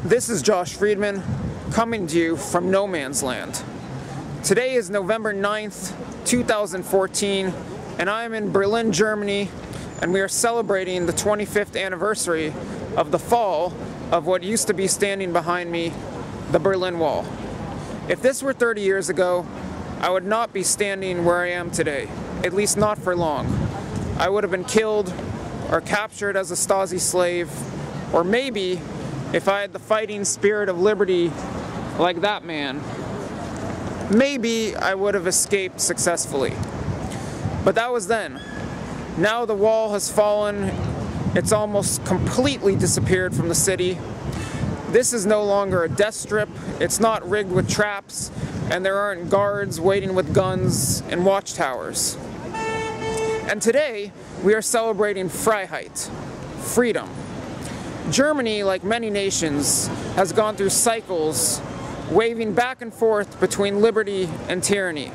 This is Josh Friedman, coming to you from no man's land. Today is November 9th, 2014, and I am in Berlin, Germany, and we are celebrating the 25th anniversary of the fall of what used to be standing behind me, the Berlin Wall. If this were 30 years ago, I would not be standing where I am today, at least not for long. I would have been killed or captured as a Stasi slave, or maybe, if I had the fighting spirit of liberty like that man, maybe I would have escaped successfully. But that was then. Now the wall has fallen. It's almost completely disappeared from the city. This is no longer a death strip. It's not rigged with traps, and there aren't guards waiting with guns and watchtowers. And today, we are celebrating Freiheit, freedom. Germany, like many nations, has gone through cycles, waving back and forth between liberty and tyranny.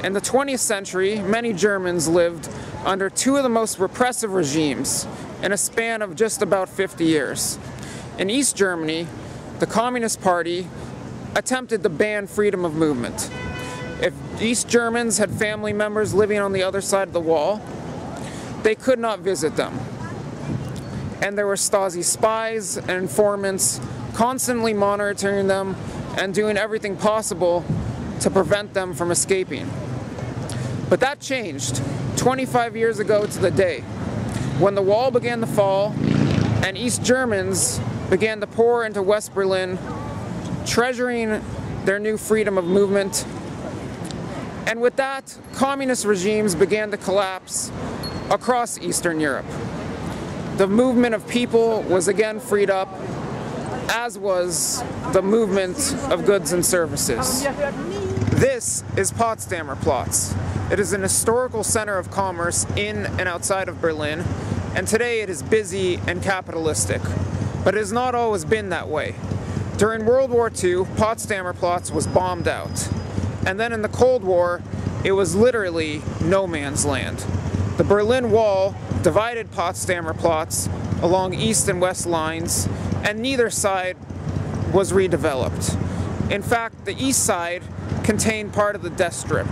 In the 20th century, many Germans lived under two of the most repressive regimes in a span of just about 50 years. In East Germany, the Communist Party attempted to ban freedom of movement. If East Germans had family members living on the other side of the wall, they could not visit them. And there were Stasi spies and informants constantly monitoring them and doing everything possible to prevent them from escaping. But that changed 25 years ago to the day when the wall began to fall and East Germans began to pour into West Berlin, treasuring their new freedom of movement. And with that, communist regimes began to collapse across Eastern Europe. The movement of people was again freed up, as was the movement of goods and services. This is Potsdamer Platz. It is an historical center of commerce in and outside of Berlin, and today it is busy and capitalistic. But it has not always been that way. During World War II, Potsdamer Platz was bombed out. And then in the Cold War, it was literally no man's land. The Berlin Wall divided Potsdamer Platz along east and west lines, and neither side was redeveloped. In fact, the east side contained part of the death strip.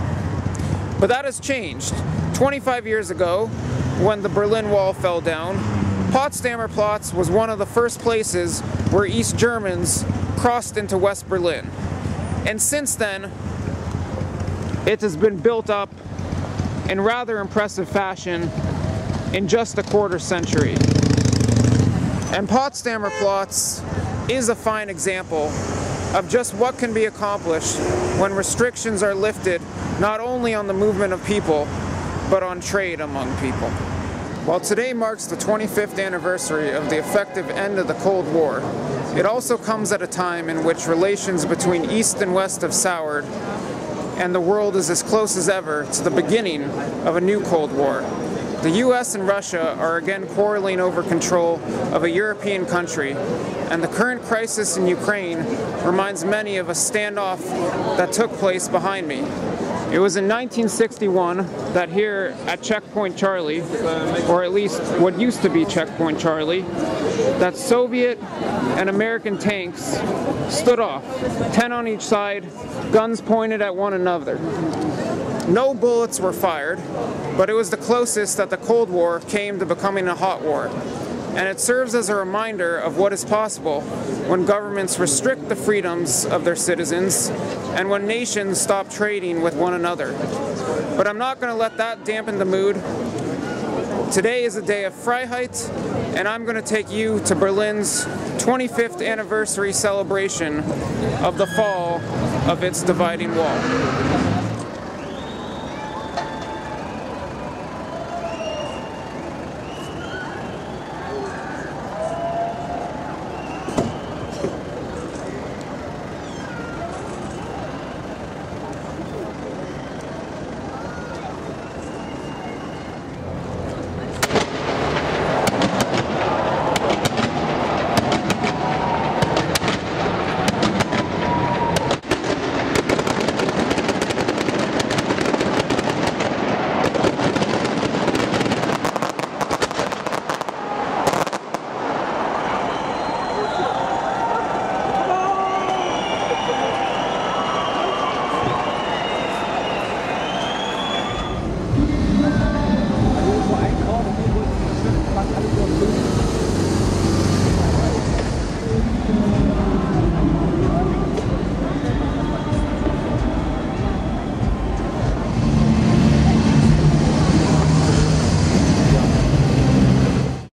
But that has changed. 25 years ago, when the Berlin Wall fell down, Potsdamer Platz was one of the first places where East Germans crossed into West Berlin. And since then, it has been built up in rather impressive fashion in just a quarter century. And Potsdamer Platz is a fine example of just what can be accomplished when restrictions are lifted not only on the movement of people, but on trade among people. While today marks the 25th anniversary of the effective end of the Cold War, it also comes at a time in which relations between East and West have soured, and the world is as close as ever to the beginning of a new Cold War. The US and Russia are again quarreling over control of a European country, and the current crisis in Ukraine reminds many of a standoff that took place behind me. It was in 1961 that here at Checkpoint Charlie, or at least what used to be Checkpoint Charlie, that Soviet and American tanks stood off, 10 on each side, guns pointed at one another. No bullets were fired, but it was the closest that the Cold War came to becoming a hot war. And it serves as a reminder of what is possible when governments restrict the freedoms of their citizens and when nations stop trading with one another. But I'm not going to let that dampen the mood. Today is a day of Freiheit, and I'm going to take you to Berlin's 25th anniversary celebration of the fall of its dividing wall.